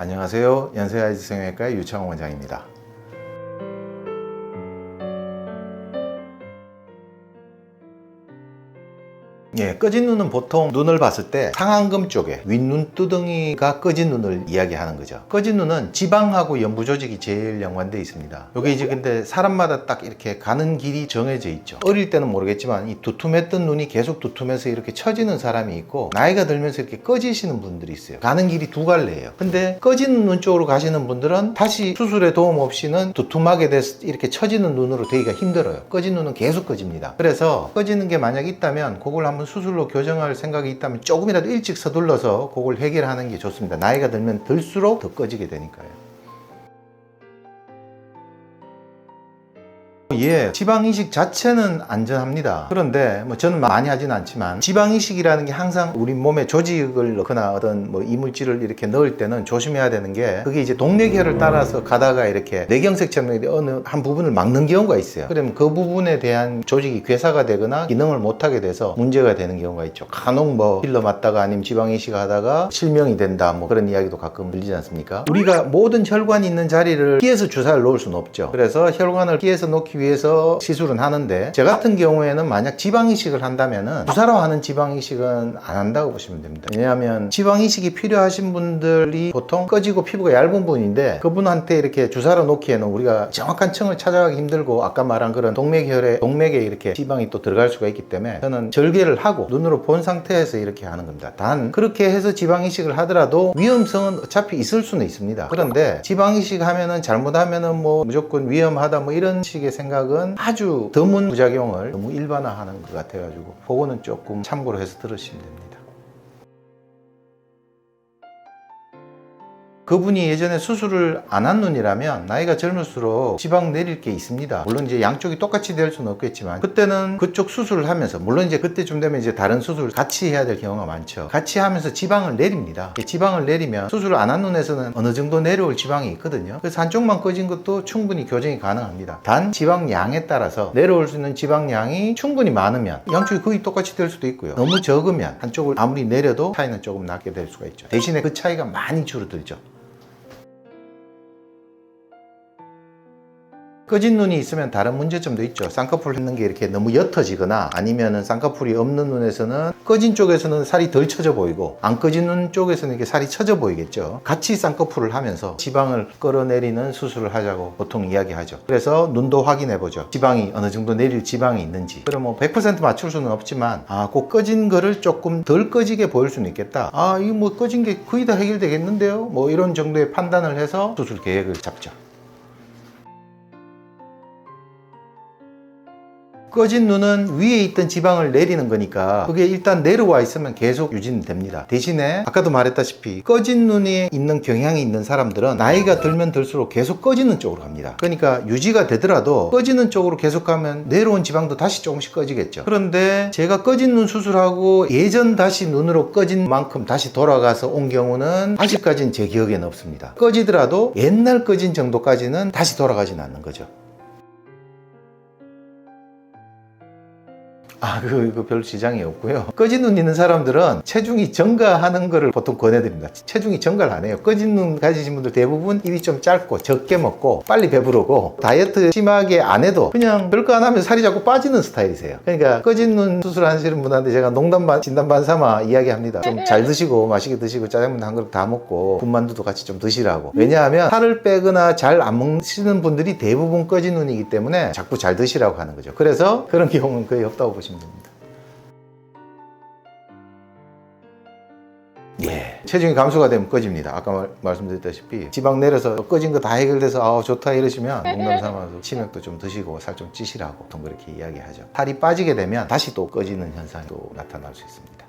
안녕하세요. 연세아이즈 성형외과의 유창원 원장입니다. 꺼진 눈은 보통 눈을 봤을 때 상안금 쪽에 윗눈두덩이가 꺼진 눈을 이야기하는 거죠. 꺼진 눈은 지방하고 연부 조직이 제일 연관되어 있습니다. 이게 이제 근데 사람마다 딱 이렇게 가는 길이 정해져 있죠. 어릴 때는 모르겠지만 이 두툼했던 눈이 계속 두툼해서 이렇게 처지는 사람이 있고, 나이가 들면서 이렇게 꺼지시는 분들이 있어요. 가는 길이 두 갈래예요. 근데 꺼지는 눈 쪽으로 가시는 분들은 다시 수술의 도움 없이는 두툼하게 돼서 이렇게 처지는 눈으로 되기가 힘들어요. 꺼진 눈은 계속 꺼집니다. 그래서 꺼지는 게 만약 있다면 그걸 한번 수술로 교정할 생각이 있다면 조금이라도 일찍 서둘러서 그걸 해결하는 게 좋습니다. 나이가 들면 들수록 더 꺼지게 되니까요. 지방이식 자체는 안전합니다. 그런데 저는 많이 하진 않지만, 지방이식이라는 게 항상 우리 몸에 조직을 넣거나 어떤 이물질을 이렇게 넣을 때는 조심해야 되는 게, 그게 이제 동맥혈을 따라서 가다가 이렇게 뇌경색처럼 어느 한 부분을 막는 경우가 있어요. 그러면 그 부분에 대한 조직이 괴사가 되거나 기능을 못하게 돼서 문제가 되는 경우가 있죠. 간혹 필러 맞다가 아니면 지방이식 하다가 실명이 된다, 그런 이야기도 가끔 들리지 않습니까? 우리가 모든 혈관이 있는 자리를 끼에서 주사를 놓을 수는 없죠. 그래서 혈관을 끼에서 놓기 위해서 시술은 하는데, 저 같은 경우에는 만약 지방이식을 한다면은 주사로 하는 지방이식은 안 한다고 보시면 됩니다. 왜냐하면 지방이식이 필요하신 분들이 보통 꺼지고 피부가 얇은 분인데, 그분한테 이렇게 주사로 놓기에는 우리가 정확한 층을 찾아가기 힘들고, 아까 말한 그런 동맥에 이렇게 지방이 또 들어갈 수가 있기 때문에 저는 절개를 하고 눈으로 본 상태에서 이렇게 하는 겁니다. 단 그렇게 해서 지방이식을 하더라도 위험성은 어차피 있을 수는 있습니다. 그런데 지방이식 하면은 잘못하면은 무조건 위험하다 이런 식의 생각은 아주 드문 부작용을 너무 일반화하는 것 같아가지고, 그거는 조금 참고로 해서 들으시면 됩니다. 그분이 예전에 수술을 안 한 눈이라면 나이가 젊을수록 지방 내릴 게 있습니다. 물론 이제 양쪽이 똑같이 될 수는 없겠지만, 그때는 그쪽 수술을 하면서, 물론 이제 그때쯤 되면 이제 다른 수술을 같이 해야 될 경우가 많죠. 같이 하면서 지방을 내립니다. 지방을 내리면 수술을 안 한 눈에서는 어느 정도 내려올 지방이 있거든요. 그래서 한쪽만 꺼진 것도 충분히 교정이 가능합니다. 단 지방량에 따라서 내려올 수 있는 지방량이 충분히 많으면 양쪽이 거의 똑같이 될 수도 있고요. 너무 적으면 한쪽을 아무리 내려도 차이는 조금 나게 될 수가 있죠. 대신에 그 차이가 많이 줄어들죠. 꺼진 눈이 있으면 다른 문제점도 있죠. 쌍꺼풀 했는 게 이렇게 너무 옅어지거나, 아니면은 쌍꺼풀이 없는 눈에서는 꺼진 쪽에서는 살이 덜 쳐져 보이고, 안 꺼진 눈 쪽에서는 이렇게 살이 쳐져 보이겠죠. 같이 쌍꺼풀을 하면서 지방을 끌어내리는 수술을 하자고 보통 이야기하죠. 그래서 눈도 확인해 보죠. 지방이 어느 정도 내릴 지방이 있는지. 그럼 100% 맞출 수는 없지만, 그 꺼진 거를 조금 덜 꺼지게 보일 수는 있겠다. 이거 꺼진 게 거의 다 해결되겠는데요? 이런 정도의 판단을 해서 수술 계획을 잡죠. 꺼진 눈은 위에 있던 지방을 내리는 거니까 그게 일단 내려와 있으면 계속 유지는 됩니다. 대신에 아까도 말했다시피 꺼진 눈이 있는 경향이 있는 사람들은 나이가 들면 들수록 계속 꺼지는 쪽으로 갑니다. 그러니까 유지가 되더라도 꺼지는 쪽으로 계속 가면 내려온 지방도 다시 조금씩 꺼지겠죠. 그런데 제가 꺼진 눈 수술하고 예전 다시 눈으로 꺼진 만큼 다시 돌아가서 온 경우는 아직까지는 제 기억에는 없습니다. 꺼지더라도 옛날 꺼진 정도까지는 다시 돌아가지는 않는 거죠. 그거 별 지장이 없고요. 꺼진 눈 있는 사람들은 체중이 증가하는 거를 보통 권해드립니다. 체중이 증가를 안 해요. 꺼진 눈 가지신 분들 대부분 입이 좀 짧고 적게 먹고 빨리 배부르고, 다이어트 심하게 안 해도 그냥 별거 안 하면 살이 자꾸 빠지는 스타일이세요. 그러니까 꺼진 눈 수술하시는 분한테 제가 농담 반 진담 반 삼아 이야기합니다. 좀 잘 드시고 맛있게 드시고 짜장면 한 그릇 다 먹고 군만두도 같이 좀 드시라고. 왜냐하면 살을 빼거나 잘 안 먹시는 분들이 대부분 꺼진 눈이기 때문에 자꾸 잘 드시라고 하는 거죠. 그래서 그런 경우는 거의 없다고 보시면 됩니다. 체중이 감소가 되면 꺼집니다. 아까 말씀드렸다시피 지방 내려서 꺼진 거 다 해결돼서 좋다 이러시면 농담 삼아서 치맥도 좀 드시고 살 좀 찌시라고 보통 그렇게 이야기하죠. 살이 빠지게 되면 다시 또 꺼지는 현상이 또 나타날 수 있습니다.